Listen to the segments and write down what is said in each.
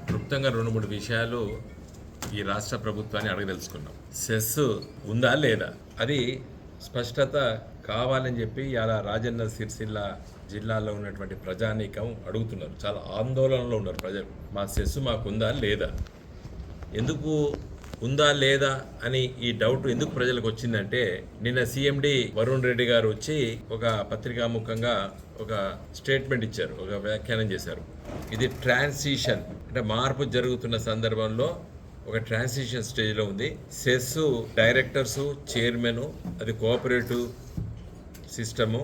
క్లుప్తంగా 2-3 విషయాలు ఈ రాష్ట్ర ప్రభుత్వాన్ని అడగదలుచుకున్నాం. సెస్ ఉందా లేదా అది స్పష్టత కావాలని చెప్పి ఇలా రాజన్న సిరిసిల్ల జిల్లాలో ఉన్నటువంటి ప్రజానీకం అడుగుతున్నారు. చాలా ఆందోళనలో ఉన్నారు ప్రజలు. మా సెస్ మాకుందా లేదా, ఎందుకు ఉందా లేదా అని ఈ డౌట్ ఎందుకు ప్రజలకు వచ్చిందంటే, నిన్న సిఎండి వరుణ్ రెడ్డి గారు వచ్చి ఒక పత్రికాముఖంగా ఒక స్టేట్మెంట్ ఇచ్చారు, ఒక వ్యాఖ్యానం చేశారు. ఇది ట్రాన్సిషన్ అంటే మార్పు జరుగుతున్న సందర్భంలో ఒక ట్రాన్సిషన్ స్టేజ్లో ఉంది. సెస్ డైరెక్టర్సు, చైర్మన్, అది కోఆపరేటివ్ సిస్టము,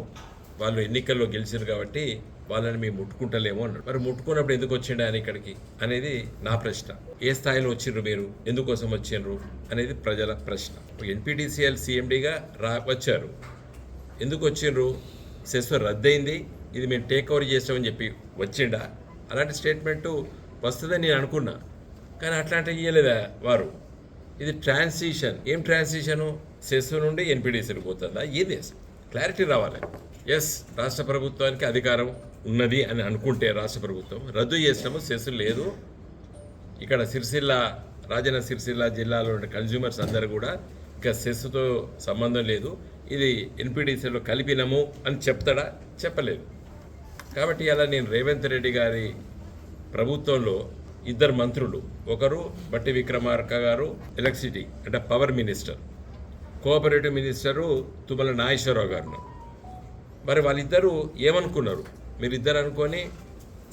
వాళ్ళు ఎన్నికల్లో గెలిచారు కాబట్టి వాళ్ళని మేము ముట్టుకుంటలేమో అన్నాడు. మరి ముట్టుకున్నప్పుడు ఎందుకు వచ్చిండు ఆయన ఇక్కడికి అనేది నా ప్రశ్న. ఏ స్థాయిలో వచ్చిండ్రు మీరు, ఎందుకోసం వచ్చిండ్రు అనేది ప్రజల ప్రశ్న. ఎన్పిటిసిఎల్ సిఎండిగా వచ్చారు, ఎందుకు వచ్చిండ్రు? సెస్ రద్దయింది, ఇది మేము టేక్ ఓవర్ చేస్తామని చెప్పి వచ్చిండా? అలాంటి స్టేట్మెంటు వస్తుందని నేను అనుకున్నా, కానీ అట్లాంటివి ఇవ్వలేదా వారు. ఇది ట్రాన్సిషన్. ఏం ట్రాన్సిషను? సెస్ నుండి ఎన్పిటిసిఎల్కి పోతుందా? ఏది క్లారిటీ రావాలి. ఎస్, రాష్ట్ర ప్రభుత్వానికి అధికారం ఉన్నది అని అనుకుంటే రాష్ట్ర ప్రభుత్వం రద్దు చేసినాము, సెస్ లేదు. ఇక్కడ సిరిసిల్ల, రాజన్న సిరిసిల్ల జిల్లాలో ఉన్న కన్జ్యూమర్స్ అందరూ కూడా ఇక సెస్తో సంబంధం లేదు, ఇది ఎన్పిటిసిఎల్లో కలిపినము అని చెప్తాడా? చెప్పలేదు. కాబట్టి అలా నేను రేవంత్ రెడ్డి గారి ప్రభుత్వంలో 2 మంత్రులు, ఒకరు బట్టి విక్రమార్క గారు ఎలక్ట్రిసిటీ అంటే power minister, cooperative minister Tummala Nageswara Rao గారు. మరి వాళ్ళిద్దరూ ఏమనుకున్నారు? మీరిద్దరు అనుకొని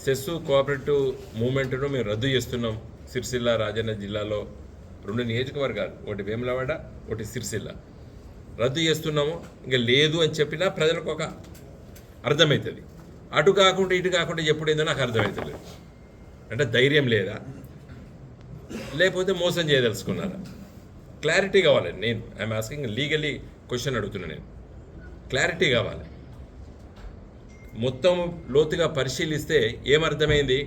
సెస్ కోఆపరేటివ్ మూవ్మెంట్ను మేము రద్దు చేస్తున్నాం. సిరిసిల్ల రాజన్న జిల్లాలో 2 నియోజకవర్గాలు, ఒకటి వేములవాడ, ఒకటి సిరిసిల్ల, రద్దు చేస్తున్నాము, ఇంకా లేదు అని చెప్పినా ప్రజలకు ఒక అర్థమవుతుంది. అటు కాకుండా ఇటు కాకుండా ఎప్పుడైందో నాకు అర్థమవుతుంది. అంటే ధైర్యం లేదా, లేకపోతే మోసం చేయదలుచుకున్నారా? క్లారిటీ కావాలి. నేను ఐఎమ్ ఆస్కింగ్ లీగలీ క్వశ్చన్ అడుగుతున్నాను. నేను క్లారిటీ కావాలి. మొత్తం లోతుగా పరిశీలిస్తే ఏమర్థమైంది?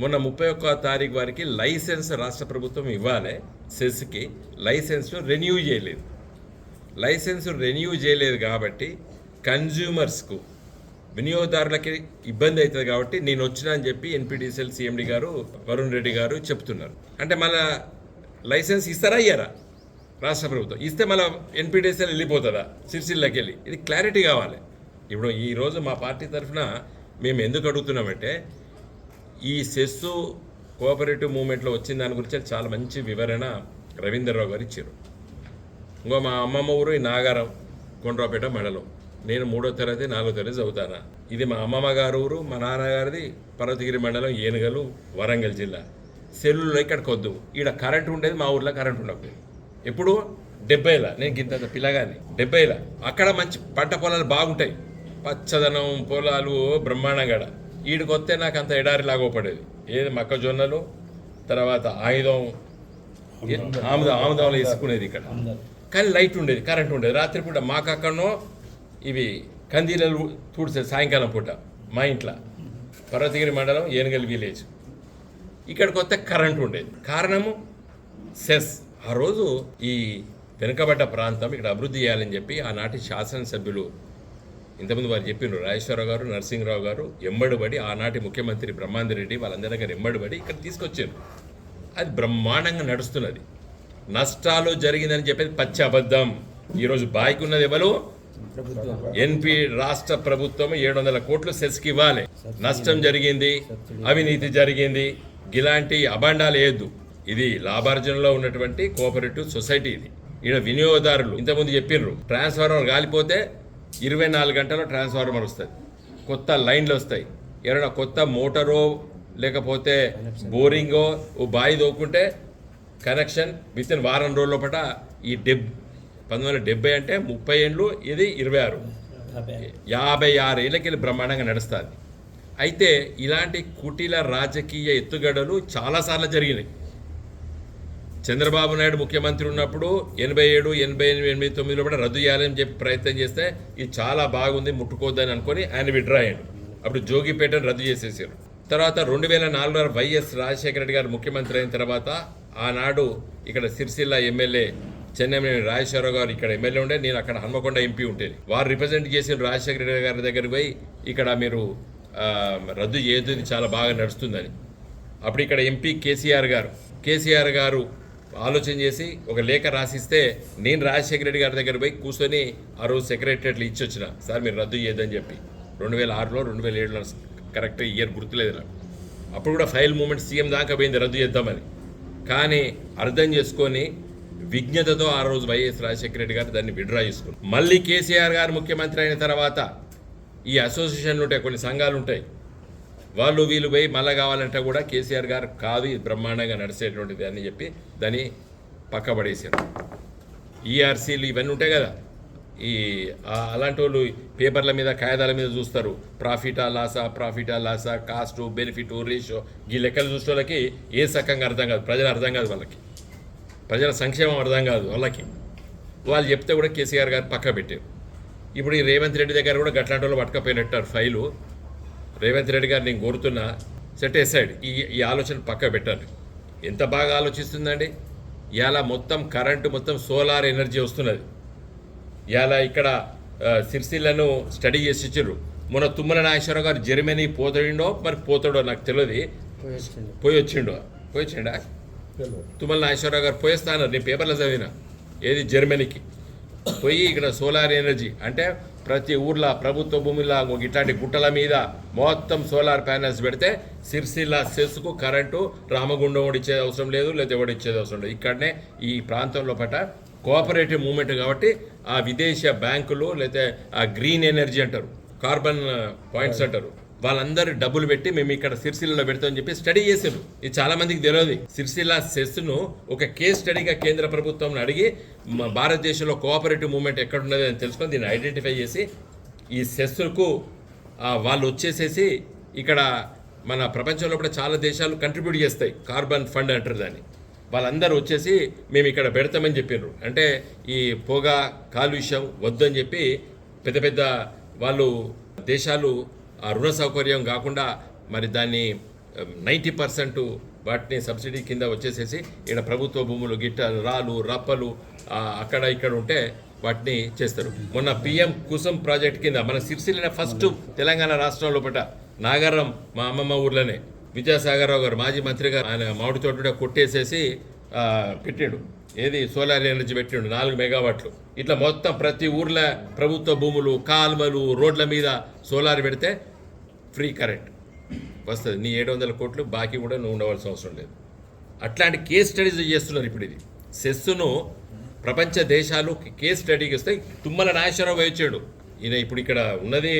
మొన్న 31వ తారీఖు వారికి లైసెన్స్ రాష్ట్ర ప్రభుత్వం ఇవ్వాలి, సెస్కి లైసెన్స్ రెన్యూ చేయలేదు. లైసెన్స్ రెన్యూ చేయలేదు కాబట్టి కన్జ్యూమర్స్కు, వినియోగదారులకి ఇబ్బంది అవుతుంది. కాబట్టి నేను వచ్చినా అని చెప్పి ఎన్పిటిసిఎల్ సిఎండి గారు వరుణ్ రెడ్డి గారు చెప్తున్నారు. అంటే మళ్ళా లైసెన్స్ ఇస్తారా ఇయ్యారా? రాష్ట్ర ప్రభుత్వం ఇస్తే మళ్ళీ ఎన్పిటిసిఎల్ వెళ్ళిపోతుందా సిరిసిల్లకి వెళ్ళి? ఇది క్లారిటీ కావాలి. ఇప్పుడు ఈరోజు మా పార్టీ తరఫున మేము ఎందుకు అడుగుతున్నామంటే, ఈ సెస్ కోఆపరేటివ్ మూవ్మెంట్లో వచ్చిన దాని గురించి చాలా మంచి వివరణ రవీంద్రరావు గారు ఇచ్చారు. ఇంకో మా అమ్మమ్మ ఊరు ఈ నాగారం, కొండ్రాపేట మండలం. నేను 3వ తరగతి 4వ తరగతి చదువుతానా. ఇది మా అమ్మమ్మ గారు ఊరు, మా నాన్నగారిది పర్వతగిరి మండలం, ఏనుగలు, వరంగల్ జిల్లా. సెల్లులో ఇక్కడికి వద్దు, ఈడ కరెంటు ఉండేది, మా ఊర్లో కరెంటు ఉండకపోయింది. ఎప్పుడు 70ల, నేను గింత పిల్లగాని 70ల. అక్కడ మంచి పంట పొలాలు బాగుంటాయి, పచ్చదనం పొలాలు బ్రహ్మాండంగా. ఈడికి వస్తే నాకు అంత ఎడారిలాగా పడేది. ఏది మొక్కజొన్నలు, తర్వాత ఆముదంలో వేసుకునేది ఇక్కడ. కానీ లైట్ ఉండేది, కరెంట్ ఉండేది. రాత్రిపూట మాకు అక్కడనో ఇవి కందీలలు తుడిసేది సాయంకాలం పూట మా ఇంట్లో. పర్వతగిరి మండలం, ఏనుగల్ విలేజ్. ఇక్కడికి వస్తే కరెంట్ ఉండేది. కారణము సెస్. ఆ రోజు ఈ వెనుకబడ్డ ప్రాంతం ఇక్కడ అభివృద్ధి చేయాలని చెప్పి ఆనాటి శాసనసభ్యులు, ఇంతకుముందు వారు చెప్పినారు, రాజేశ్వరరావు గారు, నరసింహరావు గారు ఎంబడిబడి, ఆనాటి ముఖ్యమంత్రి బ్రహ్మాందరెడ్డి వాళ్ళందరి దగ్గర ఎంబడిబడి ఇక్కడ తీసుకొచ్చారు. అది బ్రహ్మాండంగా నడుస్తున్నది. నష్టాలు జరిగిందని చెప్పేది పచ్చి అబద్ధం. ఈరోజు బాయికి ఉన్నది ఎవరు? రాష్ట్ర ప్రభుత్వం 700 కోట్లు సెస్కి ఇవ్వాలి. నష్టం జరిగింది, అవినీతి జరిగింది, ఇలాంటి అభాండాలు వేయద్దు. ఇది లాభార్జనలో ఉన్నటువంటి కోఆపరేటివ్ సొసైటీ. ఇది ఈయన వినియోగదారులు ఇంతకుముందు చెప్పిర్రు, ట్రాన్స్ఫార్మర్ కాలిపోతే 24 గంటల్లో ట్రాన్స్ఫార్మర్ వస్తుంది, కొత్త లైన్లు వస్తాయి. ఎవరైనా కొత్త మోటారో లేకపోతే బోరింగో ఓ బావి దోకుంటే కనెక్షన్ విత్ ఇన్ వారం రోజుల లోపల. ఈ 1970 అంటే 30 ఏళ్ళు, ఇది 26, 56 ఏళ్ళకి బ్రహ్మాండంగా నడుస్తుంది. అయితే ఇలాంటి కుటీల రాజకీయ ఎత్తుగడలు చాలాసార్లు జరిగినాయి. చంద్రబాబు నాయుడు ముఖ్యమంత్రి ఉన్నప్పుడు 87, 88, 89లో కూడా రద్దు చేయాలని చెప్పి ప్రయత్నం చేస్తే ఇది చాలా బాగుంది, ముట్టుకోద్దని అనుకొని ఆయన విడ్రా అయ్యాడు. అప్పుడు జోగిపేటను రద్దు చేసేసారు. తర్వాత 2004లో వైఎస్ రాజశేఖర రెడ్డి గారు ముఖ్యమంత్రి అయిన తర్వాత ఆనాడు ఇక్కడ సిరిసిల్ల ఎమ్మెల్యే చెన్నమనేని రాజేశ్వరరావు గారు ఇక్కడ ఎమ్మెల్యే ఉండే, నేను అక్కడ హన్మకొండ ఎంపీ ఉండేది. వారు రిప్రజెంట్ చేసిన రాజశేఖర రెడ్డి గారి దగ్గరికి పోయి ఇక్కడ మీరు రద్దు చేయొద్దు, ఇది చాలా బాగా నడుస్తుందని. అప్పుడు ఇక్కడ ఎంపీ కేసీఆర్ గారు ఆలోచన చేసి ఒక లేఖ రాసిస్తే నేను రాజశేఖర రెడ్డి గారి దగ్గర పోయి కూర్చొని ఆ రోజు సెక్రటరియట్లు ఇచ్చి వచ్చిన, సార్ మీరు రద్దు చేయొద్దని చెప్పి. 2006లో 2007లో కరెక్ట్ ఇయర్ గుర్తులేదు నాకు. అప్పుడు కూడా ఫైల్ మూమెంట్ సీఎం దాకా పోయింది రద్దు చేద్దామని. కానీ అర్థం చేసుకొని విజ్ఞతతో ఆ రోజు వైఎస్ రాజశేఖర రెడ్డి గారు దాన్ని విడ్రా చేసుకున్నారు. మళ్ళీ కేసీఆర్ గారు ముఖ్యమంత్రి అయిన తర్వాత ఈ అసోసియేషన్లు ఉంటాయి, కొన్ని సంఘాలు ఉంటాయి, వాళ్ళు వీళ్ళు పోయి మళ్ళీ కావాలంటే కూడా కేసీఆర్ గారు కాదు ఇది బ్రహ్మాండంగా నడిచేటువంటిది అని చెప్పి దాన్ని పక్కబడేశారు. ఈఆర్సీలు ఇవన్నీ ఉంటాయి కదా, ఈ అలాంటి వాళ్ళు పేపర్ల మీద కాగితాల మీద చూస్తారు, ప్రాఫిటా లాసా కాస్టు బెనిఫిట్ రేషియో ఈ లెక్కలు చూసే వాళ్ళకి ఏ సక్కంగా అర్థం కాదు, ప్రజలు అర్థం కాదు, వాళ్ళకి ప్రజల సంక్షేమం అర్థం కాదు వాళ్ళకి. వాళ్ళు చెప్తే కూడా కేసీఆర్ గారు పక్క పెట్టారు. ఇప్పుడు ఈ రేవంత్ రెడ్డి దగ్గర కూడా గట్లాంటి వాళ్ళు పట్టుకపోయినట్టారు ఫైలు. రేవంత్ రెడ్డి గారు నేను కోరుతున్నా సెట్ ఎసైడ్ ఈ ఆలోచన పక్క పెట్టాలి. ఎంత బాగా ఆలోచిస్తుందండి. ఇవాళ మొత్తం కరెంటు మొత్తం సోలార్ ఎనర్జీ వస్తున్నది. ఇవాళ ఇక్కడ సిరిసిల్లను స్టడీ చేసి ఇచ్చారు. మొన్న తుమ్మల నాగేశ్వరరావు గారు జర్మనీ పోతాడో నాకు తెలియదు, పోయి వచ్చిండా తుమ్మల నాగేశ్వరరావు గారు పోయేస్తాను నేను పేపర్లో చదివిన. ఏది జర్మనీకి పోయి ఇక్కడ సోలార్ ఎనర్జీ అంటే ప్రతి ఊర్లో ప్రభుత్వ భూమిలో ఇట్లాంటి గుట్టల మీద మొత్తం సోలార్ ప్యానెల్స్ పెడితే సిరిసిల్ల సెస్కు కరెంటు రామగుండం కూడా ఇచ్చేది అవసరం లేదు, లేదా ఎవడు ఇచ్చేది అవసరం లేదు. ఇక్కడనే ఈ ప్రాంతంలో కోఆపరేటివ్ మూవ్మెంట్ కాబట్టి ఆ విదేశ బ్యాంకులు లేదా ఆ గ్రీన్ ఎనర్జీ అంటారు, కార్బన్ పాయింట్స్ అంటారు, వాళ్ళందరూ డబ్బులు పెట్టి మేము ఇక్కడ సిరిసిల్లలో పెడతామని చెప్పి స్టడీ చేశారు. ఇది చాలా మందికి తెలియదు. సిరిసిల్ల సెస్ను ఒక కేస్ స్టడీగా కేంద్ర ప్రభుత్వం అడిగి భారతదేశంలో కోఆపరేటివ్ మూవ్మెంట్ ఎక్కడ ఉన్నది అని తెలుసుకొని దీన్ని ఐడెంటిఫై చేసి ఈ సెస్కు వాళ్ళు వచ్చేసేసి ఇక్కడ మన ప్రపంచంలో కూడా చాలా దేశాలు కంట్రిబ్యూట్ చేస్తాయి, కార్బన్ ఫండ్ అంటారు దాన్ని. వాళ్ళందరూ వచ్చేసి మేము ఇక్కడ పెడతామని చెప్పారు. అంటే ఈ పొగ కాలుష్యం వద్దని చెప్పి పెద్ద పెద్ద వాళ్ళు దేశాలు ఆ రుణ సౌకర్యం కాకుండా మరి దాన్ని 90% వాటిని సబ్సిడీ కింద వచ్చేసేసి ఇక్కడ ప్రభుత్వ భూములు గిట్ట రాళ్ళు రప్పలు అక్కడ ఇక్కడ ఉంటే వాటిని చేస్తారు. మొన్న పిఎం కుసుమ్ ప్రాజెక్ట్ కింద మన సిరిసిల్ల ఫస్ట్ తెలంగాణ రాష్ట్రంలో నాగారం మా అమ్మమ్మ ఊర్లోనే విద్యాసాగరరావు గారు మాజీ మంత్రి గారు ఆయన మామిడి తోట కొట్టేసేసి పెట్టాడు. ఏది సోలార్ ఎనర్జీ పెట్టిండు 4 మెగావాట్లు. ఇట్లా మొత్తం ప్రతి ఊర్లో ప్రభుత్వ భూములు కాల్వలు రోడ్ల మీద సోలార్ పెడితే ఫ్రీ కరెంట్ వస్తుంది. నీ 700 కోట్లు బాకీ కూడా నువ్వు ఉండవలసిన అవసరం లేదు. అట్లాంటి కేస్ స్టడీస్ చేస్తున్నారు. ఇప్పుడు ఇది సెస్సును ప్రపంచ దేశాలు కేస్ స్టడీకి వస్తాయి. తుమ్మల నాగేశ్వరరావు వచ్చాడు. ఈయన ఇప్పుడు ఇక్కడ ఉన్నది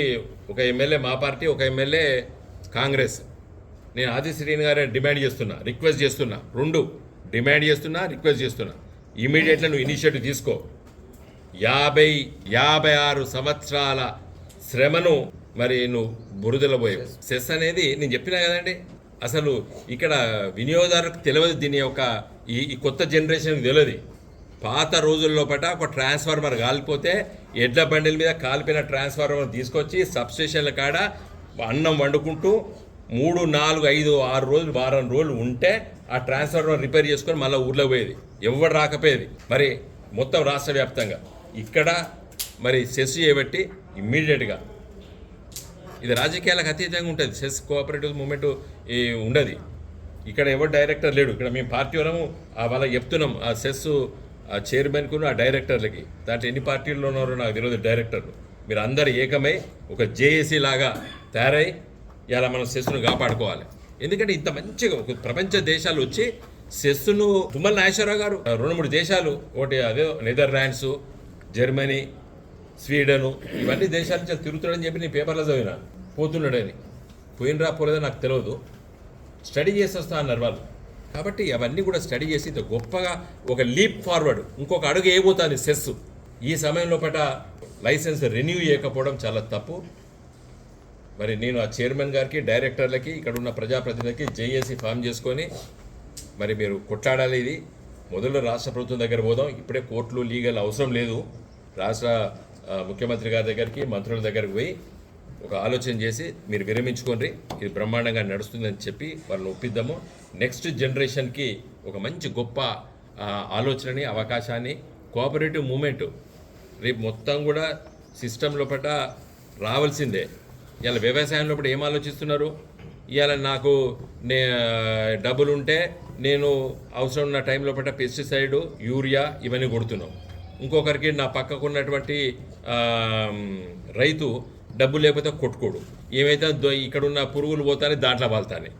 ఒక ఎమ్మెల్యే మా పార్టీ, ఒక ఎమ్మెల్యే కాంగ్రెస్. నేను ఆది శ్రీని గారిని రిక్వెస్ట్ చేస్తున్నా 2 డిమాండ్ చేస్తున్నా, రిక్వెస్ట్ చేస్తున్నా. ఇమీడియట్గా నువ్వు ఇనిషియేటివ్ తీసుకో. 56 సంవత్సరాల శ్రమను మరి నువ్వు బురదలో పోయావు. సెస్ అనేది నేను చెప్పినా కదండి, అసలు ఇక్కడ వినియోగదారులకు తెలియదు, దీని యొక్క ఈ కొత్త జనరేషన్కి తెలియదు. పాత రోజుల్లో ఒక ట్రాన్స్ఫార్మర్ కాలిపోతే ఎడ్ల బండిల మీద కాలిపోయిన ట్రాన్స్ఫార్మర్ తీసుకొచ్చి సబ్స్టేషన్ల కాడ అన్నం వండుకుంటూ 3, 4, 5, 6 రోజులు వారం రోజులు ఉంటే ఆ ట్రాన్స్ఫార్మర్ రిపేర్ చేసుకొని మళ్ళీ ఊర్లో పోయేది, ఎవరు రాకపోయేది. మరి మొత్తం రాష్ట్ర వ్యాప్తంగా ఇక్కడ మరి సెస్ చేయబట్టి ఇమ్మీడియట్గా ఇది రాజకీయాలకు అతీతంగా ఉంటుంది. సెస్ కోఆపరేటివ్ మూవ్మెంట్ ఉండదు. ఇక్కడ ఎవరు డైరెక్టర్ లేడు. ఇక్కడ మేము పార్టీ వరము వాళ్ళకి చెప్తున్నాం, ఆ సెస్ ఆ చైర్మన్కు ఆ డైరెక్టర్లకి, దాంట్లో ఎన్ని పార్టీల్లో ఉన్నారో నాకు తెలియదు డైరెక్టర్లు, మీరు అందరు ఏకమై ఒక జేఏసీ లాగా తయారై ఇలా మనం సెస్ను కాపాడుకోవాలి. ఎందుకంటే ఇంత మంచిగా ఒక ప్రపంచ దేశాలు వచ్చి సెస్ను తుమ్మల నాగేశ్వరరావు గారు 2-3 దేశాలు, ఒకటి అదే నెదర్లాండ్స్, జర్మనీ, స్వీడను, ఇవన్నీ దేశాల నుంచి తిరుగుతాడని చెప్పి నీ పేపర్లో చదివినా. పోతున్నాడని పోయినరా పోలేదో నాకు తెలియదు, స్టడీ చేసి వస్తా అన్నారు వాళ్ళు. కాబట్టి అవన్నీ కూడా స్టడీ చేసి ఇంత గొప్పగా ఒక లీప్ ఫార్వర్డ్ ఇంకొక అడుగు వేయబోతుంది సెస్. ఈ సమయంలో లైసెన్స్ రెన్యూ చేయకపోవడం చాలా తప్పు. మరి నేను ఆ చైర్మన్ గారికి, డైరెక్టర్లకి, ఇక్కడ ఉన్న ప్రజాప్రతినిధులకి జేఏసీ ఫామ్ చేసుకొని మరి మీరు కొట్లాడాలి. ఇది మొదలు రాష్ట్ర ప్రభుత్వం దగ్గర పోదాం. ఇప్పుడే కోర్టులు లీగల్ అవసరం లేదు. రాష్ట్ర ముఖ్యమంత్రి గారి దగ్గరికి, మంత్రుల దగ్గరికి పోయి ఒక ఆలోచన చేసి మీరు విరమించుకోండి, ఇది బ్రహ్మాండంగా నడుస్తుందని చెప్పి వాళ్ళని ఒప్పిద్దాము. నెక్స్ట్ జనరేషన్కి ఒక మంచి గొప్ప ఆలోచనని, అవకాశాన్ని, కోఆపరేటివ్ మూమెంట్ రేపు మొత్తం కూడా సిస్టంలో రావాల్సిందే. ఇలా వ్యవసాయంలో ఏం ఆలోచిస్తున్నారు? ఇవాళ నాకు డబ్బులు ఉంటే నేను అవసరం ఉన్న టైంలో పట్ల పెస్టిసైడ్ యూరియా ఇవన్నీ కొడుతున్నాం. ఇంకొకరికి నా పక్కకు ఉన్నటువంటి రైతు డబ్బు లేకపోతే కొట్టుకోడు. ఏమైతే ఇక్కడున్న పురుగులు పోతానే దాంట్లో వాళ్తానే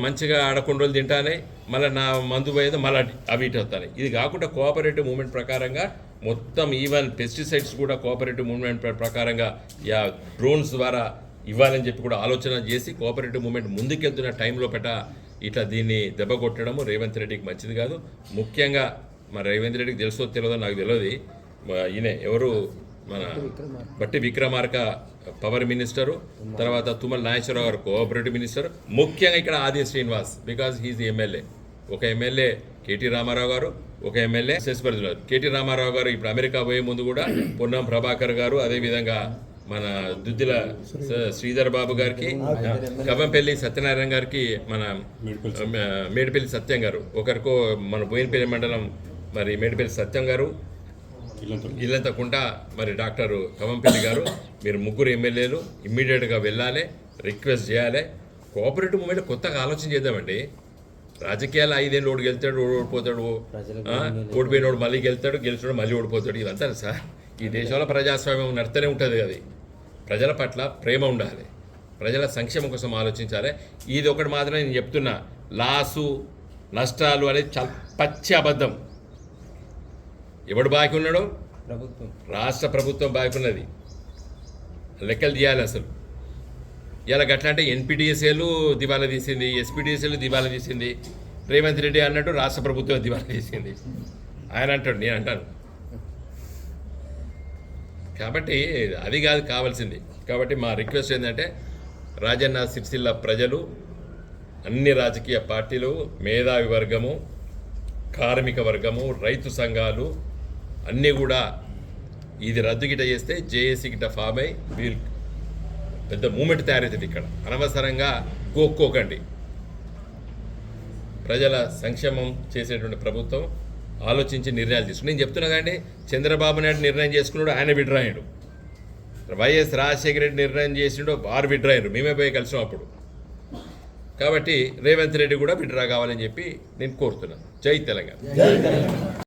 మంచిగా ఆడ కొన్ని రోజులు తింటానే మళ్ళీ నా మందు పోయేది మళ్ళీ అవి ఇటు వస్తాయి. ఇది కాకుండా కోఆపరేటివ్ మూవ్మెంట్ ప్రకారంగా మొత్తం ఈవెన్ పెస్టిసైడ్స్ కూడా కోఆపరేటివ్ మూవ్మెంట్ ప్రకారంగా డ్రోన్స్ ద్వారా ఇవ్వాలని చెప్పి కూడా ఆలోచన చేసి కోఆపరేటివ్ మూవ్మెంట్ ముందుకెళ్తున్న టైంలో ఇట్లా దీన్ని దెబ్బ కొట్టడము రేవంత్ రెడ్డికి మంచిది కాదు. ముఖ్యంగా మన రేవంత్ రెడ్డికి తెలుసో తెలియదో నాకు తెలియదు. ఈయన ఎవరు మన బట్టి విక్రమార్క పవర్ మినిస్టరు, తర్వాత తుమ్మల నాగేశ్వరరావు గారు కోఆపరేటివ్ మినిస్టర్, ముఖ్యంగా ఇక్కడ ఆది శ్రీనివాస్ బికాజ్ హీజ్ ఎమ్మెల్యే. ఒక ఎమ్మెల్యే కేటీ రామారావు గారు, ఒక ఎమ్మెల్యే శశిపరిధులు. కేటీ రామారావు గారు ఇప్పుడు అమెరికా పోయే ముందు కూడా పొన్నం ప్రభాకర్ గారు, అదేవిధంగా మన దుద్దిల శ్రీధర్ బాబు గారికి, కవ్వంపల్లి సత్యనారాయణ గారికి, మన మేడిపల్లి సత్యం గారు, ఒకరికో మన బోయినపల్లి మండలం మరి మేడిపల్లి సత్యం గారు, ఇల్లంతకుంట మరి డాక్టర్ కవంపల్లి గారు, మీరు ముగ్గురు ఎమ్మెల్యేలు ఇమ్మీడియట్గా వెళ్ళాలి, రిక్వెస్ట్ చేయాలి. కోఆపరేటివ్ మూమెంట్ కొత్తగా ఆలోచన చేద్దామండి. రాజకీయాలు 5 ఏళ్ళు ఓడి గెలుతాడు, ఓడిపోతాడు, ఓడిపోయినోడు మళ్ళీ గెలుతాడు, గెలిచినోడు మళ్ళీ ఓడిపోతాడు. ఇదంతా సార్ ఈ దేశంలో ప్రజాస్వామ్యం నడుతూనే ఉంటుంది. అది ప్రజల పట్ల ప్రేమ ఉండాలి, ప్రజల సంక్షేమం కోసం ఆలోచించాలి. ఇది ఒకటి మాత్రమే నేను చెప్తున్నా, లాసు నష్టాలు అనేది చాలా పచ్చి అబద్ధం. ఎవడు బాకీ ఉన్నాడో ప్రభుత్వం, రాష్ట్ర ప్రభుత్వం బాకీ ఉన్నది, లెక్కలు తీయాలి. అసలు ఇలా గట్లా అంటే ఎన్పిటిఎస్ఏలు దివాలా తీసింది, ఎస్పీడిఎస్ఏలు దివాలా తీసింది. రేవంత్ రెడ్డి అన్నట్టు రాష్ట్ర ప్రభుత్వం దివాలా తీసింది ఆయన అంటాడు, నేను అంటాను. కాబట్టి అది కాదు కావాల్సింది. కాబట్టి మా రిక్వెస్ట్ ఏంటంటే రాజన్న సిరిసిల్ల ప్రజలు, అన్ని రాజకీయ పార్టీలు, మేధావి వర్గము, కార్మిక వర్గము, రైతు సంఘాలు అన్నీ కూడా ఇది రద్దు గిట్ట చేస్తే జేఏసీ గిట్ట ఫామ్ అయ్యి వీళ్ళు పెద్ద మూమెంట్ తయారవుతుంది. ఇక్కడ అనవసరంగా గోక్కోకండి. ప్రజల సంక్షేమం చేసేటువంటి ప్రభుత్వం ఆలోచించి నిర్ణయాలు తీసుకుని నేను చెప్తున్నా కానీ చంద్రబాబు నాయుడు నిర్ణయం చేసుకున్నాడు, ఆయన విడ్రా అయ్యాడు. వైఎస్ రాజశేఖర రెడ్డి నిర్ణయం చేసిండు, వారు విడ్రా అయ్యారు, మేమే పోయి కలిసాం అప్పుడు. కాబట్టి రేవంత్ రెడ్డి కూడా విడ్రా కావాలని చెప్పి నేను కోరుతున్నాను. జై తెలంగాణ.